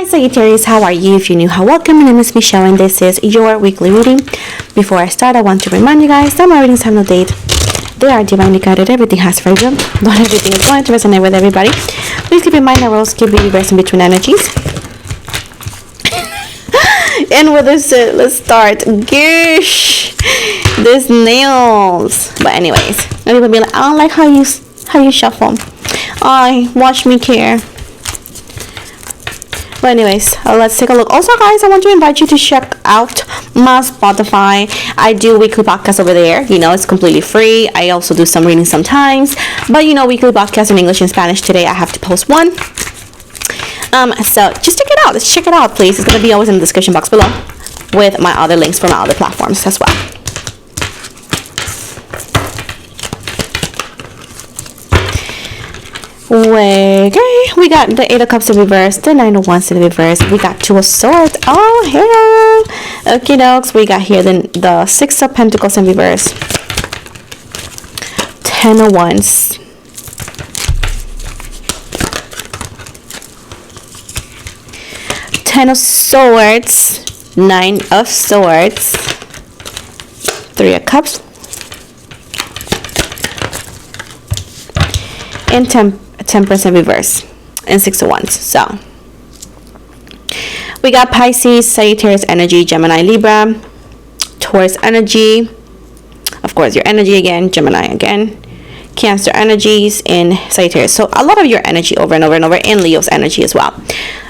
Sagittarius, how are you? If you're new, how welcome. My name is Michelle and this is your weekly reading. Before I start, I want to remind you guys that my readings have no date. They are divinely guided. Everything has free will. Not everything is going to resonate with everybody. Please keep in mind that rules keep reversing between energies. And with this, let's start. Gosh, these nails. But anyways, I'm gonna be like, I don't like how you shuffle. Watch me care. But anyways, let's take a look. Also, guys, I want to invite you to check out my Spotify. I do weekly podcasts over there. It's completely free. I also do some reading sometimes. But, weekly podcasts in English and Spanish. Today, I have to post one. So just check it out. Let's check it out, please. It's going to be always in the description box below with my other links from my other platforms as well. Okay, we got the Eight of Cups in reverse, the Nine of Wands in reverse. We got Two of Swords. Oh, hell. Okay, dogs. We got here the Six of Pentacles in reverse, 10 of Wands, Ten of Swords, Nine of Swords, Three of Cups, and Temperance in reverse, and Six of Wands. So we got Pisces, Sagittarius energy, Gemini, Libra, Taurus energy, of course your energy again, Gemini again, Cancer energies, and Sagittarius. So a lot of your energy over and over and over, and Leo's energy as well.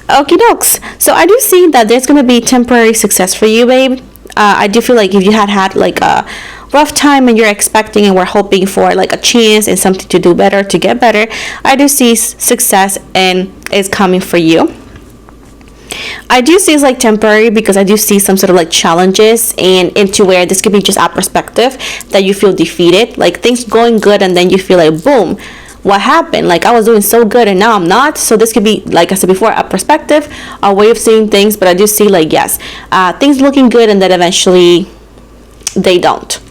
Okie dokes. So I do see that there's going to be temporary success for you, babe. I do feel like if you had like a rough time and you're expecting and we're hoping for like a chance and something to do better, to get better, I do see success and it's coming for you. I do see it's like temporary because I do see some sort of like challenges and into where this could be just a perspective that you feel defeated, like things going good and then you feel like boom, what happened? Like I was doing so good and now I'm not. So this could be, like I said before, a perspective, a way of seeing things. But I do see like, yes, things looking good and then eventually they don't.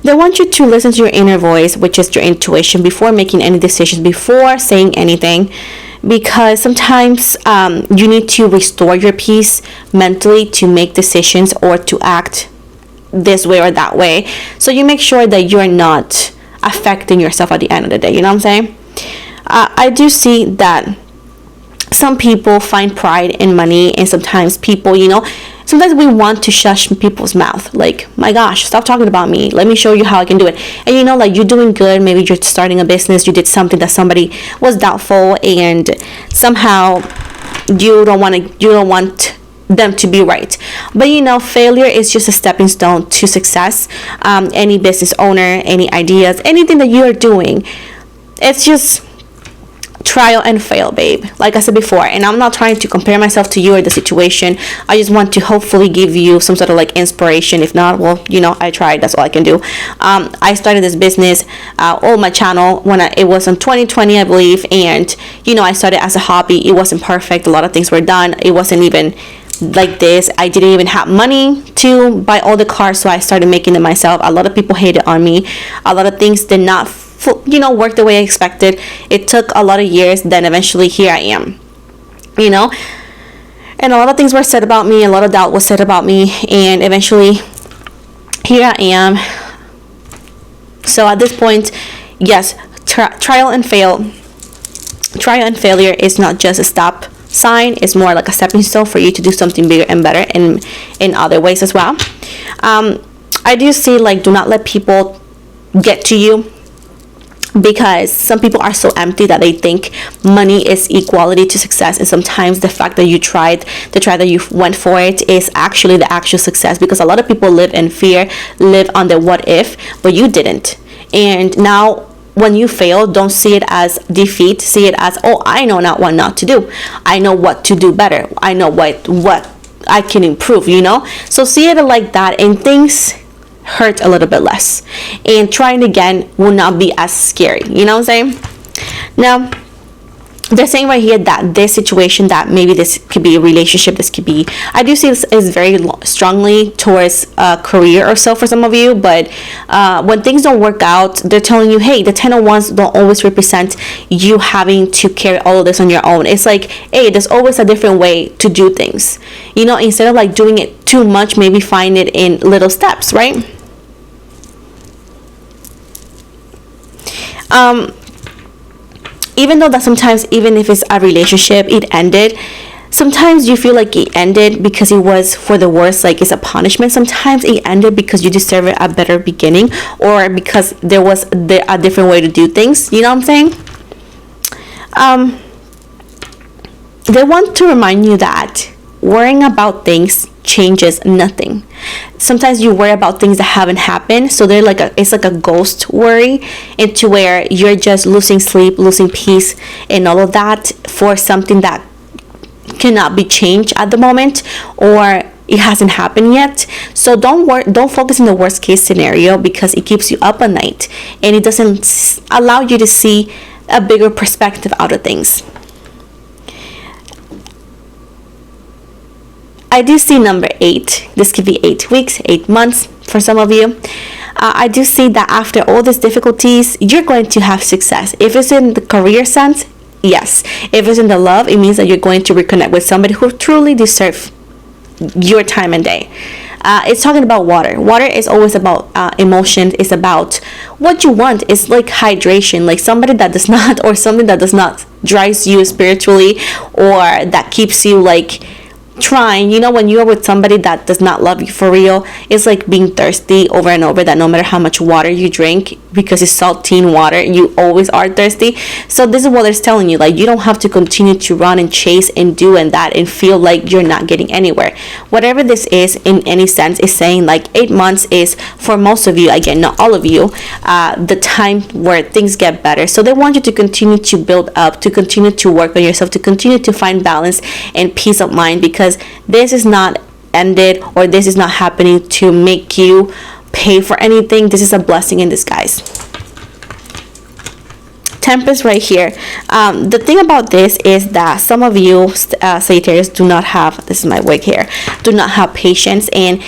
They want you to listen to your inner voice, which is your intuition, before making any decisions, before saying anything, because sometimes you need to restore your peace mentally to make decisions or to act this way or that way. So you make sure that you're not affecting yourself at the end of the day. You know what I'm saying? I do see that some people find pride in money, and sometimes people, sometimes we want to shush people's mouth. Like, my gosh, stop talking about me. Let me show you how I can do it. And like you're doing good. Maybe you're starting a business. You did something that somebody was doubtful, and somehow you don't want them to be right. But failure is just a stepping stone to success. Any business owner, any ideas, anything that you're doing, it's just trial and fail, babe, like I said before. And I'm not trying to compare myself to you or the situation. I just want to hopefully give you some sort of like inspiration. If not, well, I tried. That's all I can do. I started this business on my channel when it was in 2020, I believe, and I started as a hobby. It wasn't perfect. A lot of things were done. It wasn't even like this. I didn't even have money to buy all the cars, so I started making them myself. A lot of people hated on me. A lot of things did not work the way I expected. It took a lot of years. Then eventually here I am, and a lot of things were said about me. A lot of doubt was said about me, and eventually here I am. So at this point, yes, trial and failure is not just a stop sign. It's more like a stepping stone for you to do something bigger and better in other ways as well. I do see, like, do not let people get to you, because some people are so empty that they think money is equality to success, and sometimes the fact that you tried that you went for it is actually the actual success, because a lot of people live in fear, live on the what if, but you didn't. And now when you fail, don't see it as defeat. See it as, oh, I know not what not to do. I know what to do better. I know what I can improve, So see it like that, and things hurt a little bit less. And trying again will not be as scary. You know what I'm saying? Now, they're saying right here that this situation, that maybe this could be a relationship, this could be, I do see this is very strongly towards a career or so for some of you. But when things don't work out, they're telling you, hey, the 10 of Wands don't always represent you having to carry all of this on your own. It's like, hey, there's always a different way to do things, you know, instead of like doing it too much, maybe find it in little steps, right? Even though that sometimes, even if it's a relationship, it ended, sometimes you feel like it ended because it was for the worst, like it's a punishment. Sometimes it ended because you deserve a better beginning, or because there was a different way to do things, you know what I'm saying? They want to remind you that worrying about things changes nothing. Sometimes you worry about things that haven't happened, so they're like it's like a ghost worry, into where you're just losing sleep, losing peace, and all of that for something that cannot be changed at the moment, or it hasn't happened yet. So don't focus on the worst case scenario, because it keeps you up at night and it doesn't allow you to see a bigger perspective out of things. I do see number 8. This could be 8 weeks, 8 months for some of you. I do see that after all these difficulties, you're going to have success. If it's in the career sense, yes. If it's in the love, it means that you're going to reconnect with somebody who truly deserves your time and day. It's talking about water. Water is always about emotion. It's about what you want. It's like hydration, like somebody that does not, or something that does not drives you spiritually, or that keeps you like trying. You know, when you are with somebody that does not love you for real, it's like being thirsty over and over, that no matter how much water you drink, because it's saltine water, you always are thirsty. So this is what it's telling you, like you don't have to continue to run and chase and do and that and feel like you're not getting anywhere. Whatever this is, in any sense, is saying like 8 months is, for most of you, again not all of you, the time where things get better. So they want you to continue to build up, to continue to work on yourself, to continue to find balance and peace of mind, because this is not ended, or this is not happening to make you pay for anything. This is a blessing in disguise. Tempest right here. The thing about this is that some of you Sagittarius do not have, this is my wig here, do not have patience, and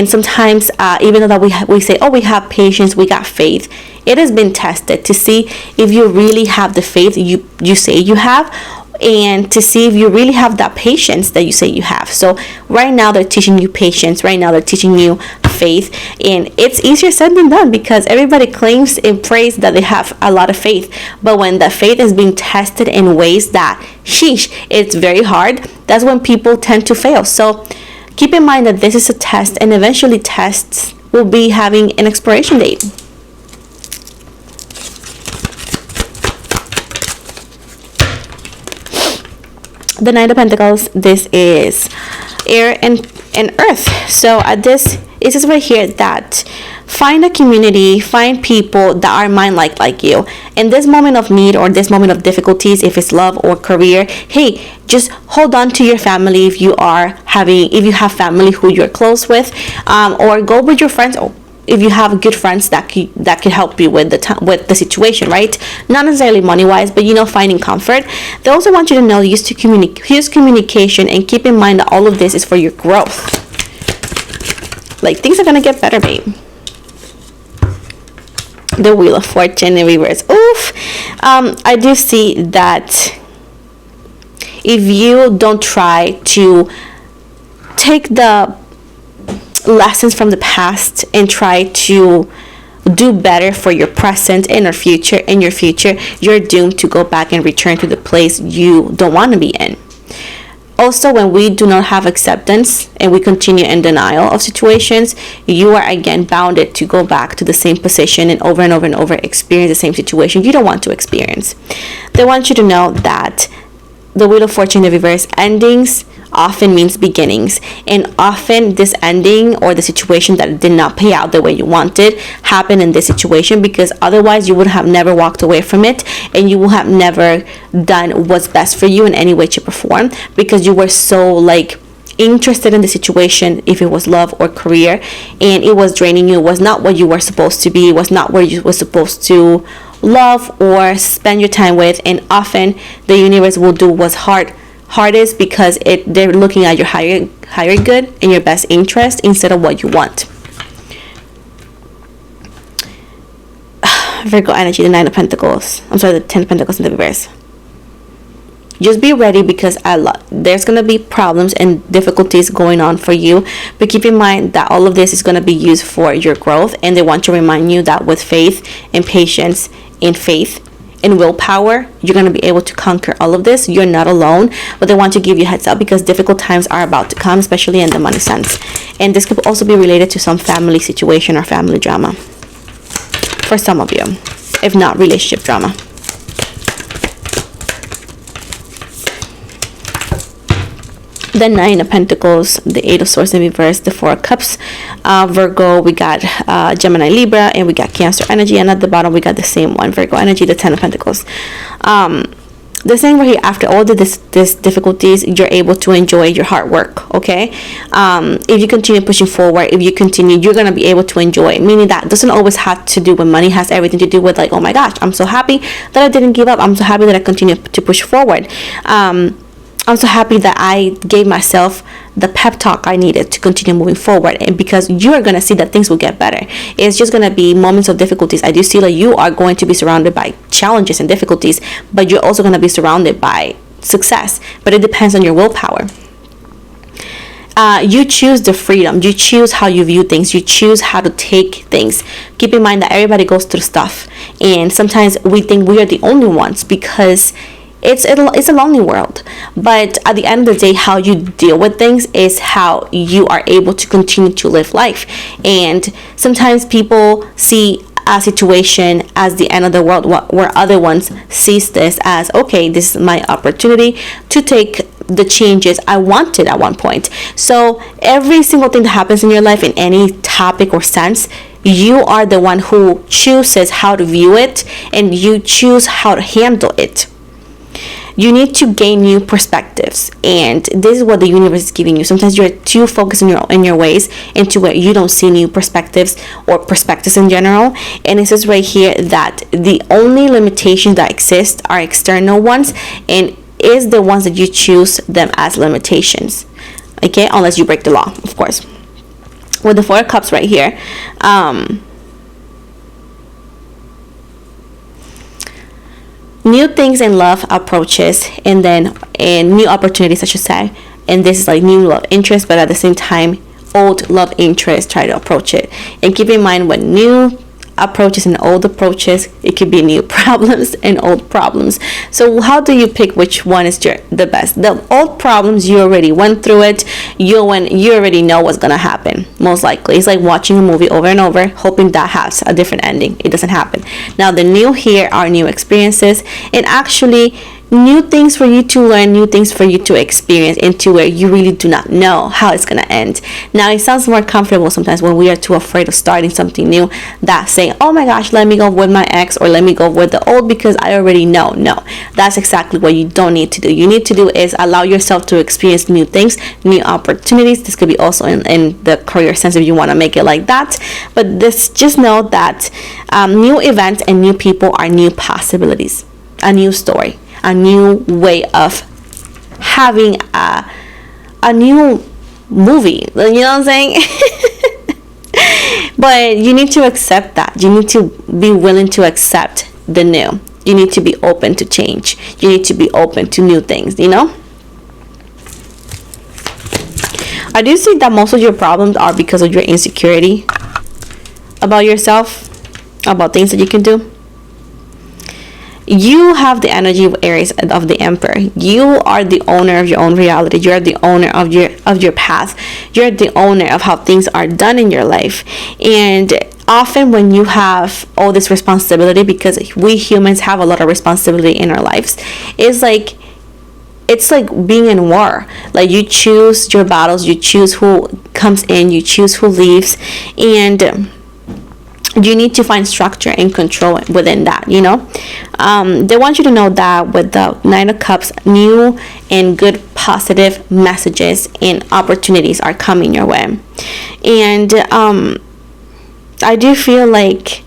sometimes even though that we say, oh, we have patience, we got faith, it has been tested to see if you really have the faith you say you have, and to see if you really have that patience that you say you have. So right now they're teaching you patience, right now they're teaching you faith, and it's easier said than done, because everybody claims and prays that they have a lot of faith, but when the faith is being tested in ways that sheesh, it's very hard, that's when people tend to fail. So keep in mind that this is a test, and eventually tests will be having an expiration date. The Knight of Pentacles, this is air and earth. So this is right here that find a community, find people that are mind-like like you. In this moment of need, or this moment of difficulties, if it's love or career, hey, just hold on to your family if you have family who you're close with, or go with your friends, or if you have good friends that could help you with the situation, right? Not necessarily money wise, but finding comfort. They also want you to know, use communication, and keep in mind that all of this is for your growth. Like, things are gonna get better, babe. The Wheel of Fortune in reverse. Oof. I do see that if you don't try to take the lessons from the past and try to do better for your present and your future, you're doomed to go back and return to the place you don't want to be in. Also, when we do not have acceptance and we continue in denial of situations, you are again bounded to go back to the same position and over experience the same situation you don't want to experience. They want you to know that the Wheel of Fortune in reverse, endings often means beginnings, and often this ending or the situation that did not pay out the way you wanted happened in this situation, because otherwise you would have never walked away from it, and you will have never done what's best for you in any way, shape, or form, because you were so interested in the situation, if it was love or career, and it was draining you, it was not what you were supposed to be, it was not where you were supposed to love or spend your time with. And often the universe will do what's hardest because they're looking at your higher good and your best interest instead of what you want. Virgo energy, the 9 of Pentacles. I'm sorry, the 10 of Pentacles in the reverse. Just be ready because there's going to be problems and difficulties going on for you. But keep in mind that all of this is going to be used for your growth. And they want to remind you that with faith and patience and faith and willpower, you're going to be able to conquer all of this. You're not alone. But they want to give you a heads up because difficult times are about to come, especially in the money sense. And this could also be related to some family situation or family drama. For some of you, if not relationship drama. The 9 of Pentacles, the 8 of Swords in reverse, the 4 of Cups. Virgo, we got Gemini, Libra, and we got Cancer energy. And at the bottom, we got the same one, Virgo energy, the 10 of Pentacles. The same right here, after all this difficulties, you're able to enjoy your hard work, okay? If you continue pushing forward, if you continue, you're going to be able to enjoy it. Meaning that doesn't always have to do with money. It has everything to do with like, oh my gosh, I'm so happy that I didn't give up. I'm so happy that I continue to push forward. I'm so happy that I gave myself the pep talk I needed to continue moving forward. And because you're going to see that things will get better. It's just going to be moments of difficulties. I do see that you are going to be surrounded by challenges and difficulties, but you're also going to be surrounded by success. But it depends on your willpower. You choose the freedom. You choose how you view things. You choose how to take things. Keep in mind that everybody goes through stuff. And sometimes we think we are the only ones because it's a lonely world. But at the end of the day, how you deal with things is how you are able to continue to live life. And sometimes people see a situation as the end of the world, where other ones sees this as, okay, this is my opportunity to take the changes I wanted at one point. So every single thing that happens in your life, in any topic or sense, you are the one who chooses how to view it, and you choose how to handle it. You need to gain new perspectives, and this is what the universe is giving you. Sometimes you're too focused in your ways into where you don't see new perspectives or perspectives in general. And it says right here that the only limitations that exist are external ones, and is the ones that you choose them as limitations. Okay, unless you break the law, of course. With the 4 of Cups right here, new things in love approaches, and new opportunities, I should say. And this is like new love interest, but at the same time, old love interest, try to approach it. And keep in mind, when new approaches and old approaches, it could be new problems and old problems. So how do you pick which one is the best? The old problems, you already went through it. You already know what's gonna happen, most likely. It's like watching a movie over and over, hoping that has a different ending. It doesn't happen. Now the new here are new experiences, and actually new things for you to learn, new things for you to experience, into where you really do not know how it's going to end. Now, it sounds more comfortable sometimes when we are too afraid of starting something new, that saying, oh my gosh, let me go with my ex, or let me go with the old because I already know. No, that's exactly what you don't need to do. You need to do is allow yourself to experience new things, new opportunities. This could be also in the career sense if you want to make it like that. But just know that new events and new people are new possibilities, a new story, a new way of having a new movie. You know what I'm saying? But you need to accept that. You need to be willing to accept the new. You need to be open to change. You need to be open to new things, you know? I do see that most of your problems are because of your insecurity about yourself, about things that you can do. You have the energy of Aries, of the Emperor. You are the owner of your own reality. You're the owner of your path. You're the owner of how things are done in your life. And often when you have all this responsibility, because we humans have a lot of responsibility in our lives, it's like being in war. Like, you choose your battles, you choose who comes in, you choose who leaves. And you need to find structure and control within that, you know. They want you to know that with the Nine of Cups, new and good positive messages and opportunities are coming your way. And I do feel like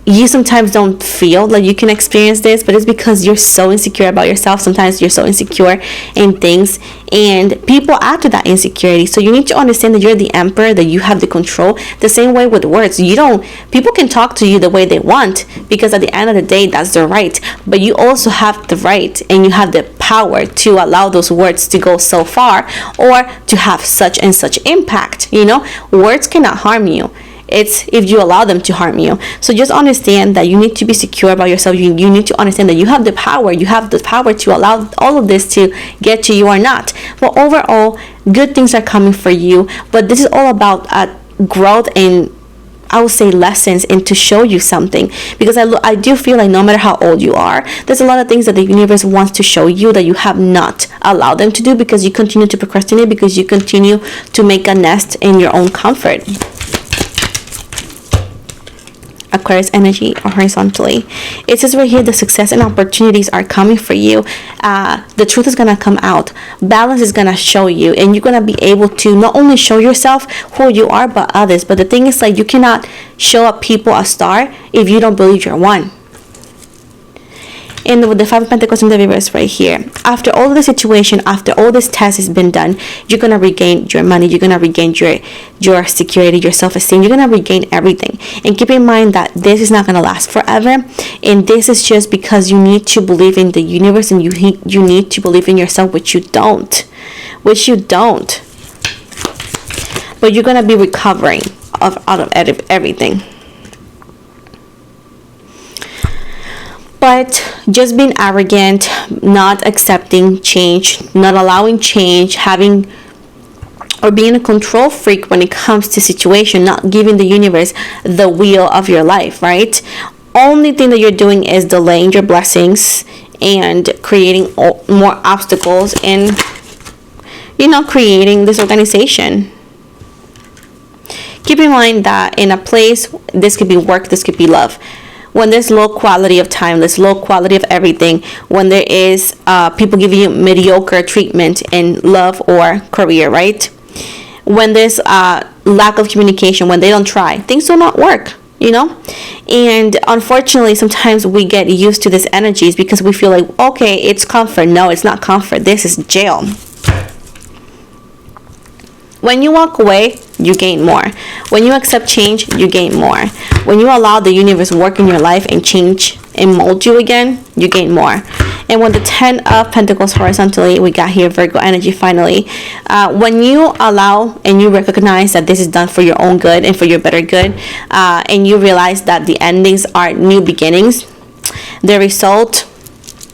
you sometimes don't feel like you can experience this, but it's because you're so insecure about yourself. Sometimes you're so insecure in things, and people add to that insecurity. So you need to understand that you're the emperor, that you have the control. The same way with words, people can talk to you the way they want, because at the end of the day, that's their right. But you also have the right and you have the power to allow those words to go so far, or to have such and such impact. You know, words cannot harm you. It's if you allow them to harm you. So just understand that you need to be secure about yourself. You need to understand that you have the power. You have the power to allow all of this to get to you or not. But overall, good things are coming for you. But this is all about growth and, I would say, lessons, and to show you something. Because I do feel like no matter how old you are, there's a lot of things that the universe wants to show you that you have not allowed them to do, because you continue to procrastinate, because you continue to make a nest in your own comfort. Aquarius energy, or horizontally, it says right here, the success and opportunities are coming for you. The truth is gonna come out. Balance is gonna show you, and you're gonna be able to not only show yourself who you are, but others. But the thing is, like, you cannot show up people a star if you don't believe you're one. And with the Five of Pentacles in the reverse right here, after all the situation, after all this test has been done, you're gonna regain your money, you're gonna regain your security, your self-esteem, you're gonna regain everything. And keep in mind that this is not gonna last forever, and this is just because you need to believe in the universe, and you need to believe in yourself, which you don't. But you're gonna be recovering out of everything. But just being arrogant, not accepting change, not allowing change, or being a control freak when it comes to situation, not giving the universe the wheel of your life, right? Only thing that you're doing is delaying your blessings and creating more obstacles, and, you know, creating this organization. Keep in mind that in a place, this could be work, this could be love. When there's low quality of time, there's low quality of everything, when there is people giving you mediocre treatment in love or career, right? When there's lack of communication, when they don't try, things will not work, you know? And unfortunately, sometimes we get used to these energies because we feel like, okay, it's comfort. No, it's not comfort. This is jail. When you walk away, you gain more. When you accept change, you gain more. When you allow the universe work in your life and change and mold you again, you gain more. And when the 10 of Pentacles horizontally, we got here Virgo energy finally. When you allow and you recognize that this is done for your own good and for your better good, and you realize that the endings are new beginnings,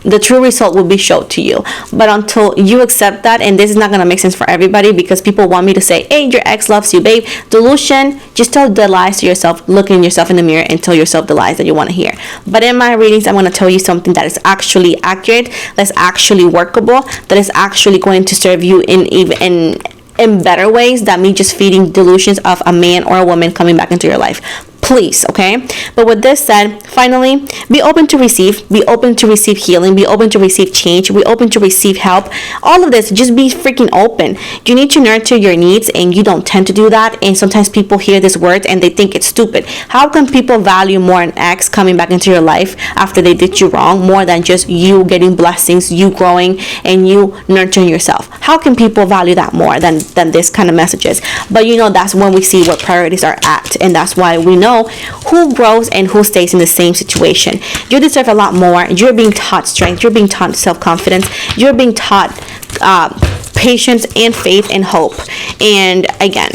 the true result will be shown to you. But until you accept that, and this is not going to make sense for everybody, because people want me to say, hey, your ex loves you, babe. Delusion. Just tell the lies to yourself. Look in yourself in the mirror and tell yourself the lies that you want to hear. But in my readings, I'm going to tell you something that is actually accurate, that's actually workable, that is actually going to serve you in better ways than me just feeding delusions of a man or a woman coming back into your life. Please, okay? But with this said, finally, be open to receive. Be open to receive healing. Be open to receive change. Be open to receive help. All of this, just be freaking open. You need to nurture your needs, and you don't tend to do that. And sometimes people hear this word and they think it's stupid. How can people value more an ex coming back into your life after they did you wrong, more than just you getting blessings, you growing, and you nurturing yourself? How can people value that more than this kind of messages? But you know, that's when we see what priorities are at, and that's why we know who grows and who stays in the same situation. You deserve a lot more. You're being taught strength. You're being taught self-confidence. You're being taught patience and faith and hope. And again,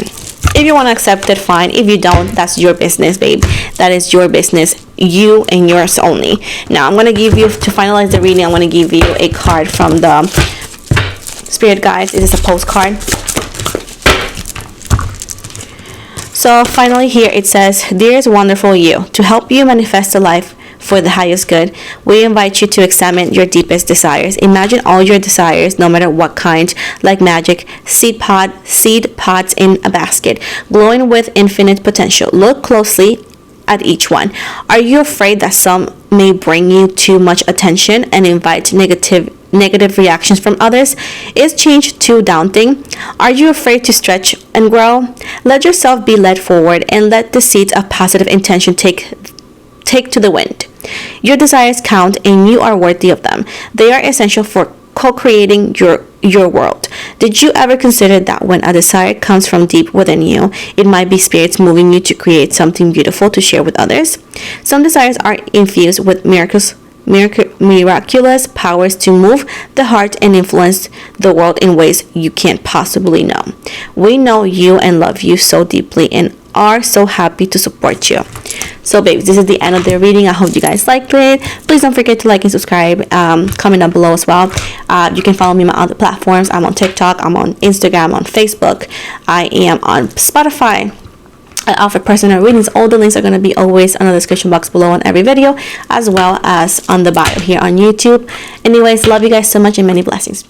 if you want to accept it, fine. If you don't, that's your business, babe. That is your business. You and yours only. Now, I'm going to give you, to finalize the reading, I'm going to give you a card from the Spirit Guides. It is a postcard. So finally here it says, dearest wonderful you, to help you manifest a life for the highest good. We invite you to examine your deepest desires. Imagine all your desires, no matter what kind, like magic seed pods in a basket, glowing with infinite potential. Look closely at each one. Are you afraid that some may bring you too much attention and invite negative reactions from others? Is change too daunting? Are you afraid to stretch and grow? Let yourself be led forward and let the seeds of positive intention take to the wind. Your desires count and you are worthy of them. They are essential for co-creating your world. Did you ever consider that when a desire comes from deep within you, it might be spirits moving you to create something beautiful to share with others? Some desires are infused with miraculous powers to move the heart and influence the world in ways you can't possibly know. We know you and love you so deeply and are so happy to support you. So babes, this is the end of the reading. I hope you guys liked it. Please don't forget to like and subscribe. Comment down below as well. You can follow me on my other platforms. I'm on TikTok, I'm on Instagram, on Facebook, I am on Spotify. I offer personal readings. All the links are going to be always on the description box below on every video, as well as on the bio here on YouTube. Anyways, love you guys so much and many blessings.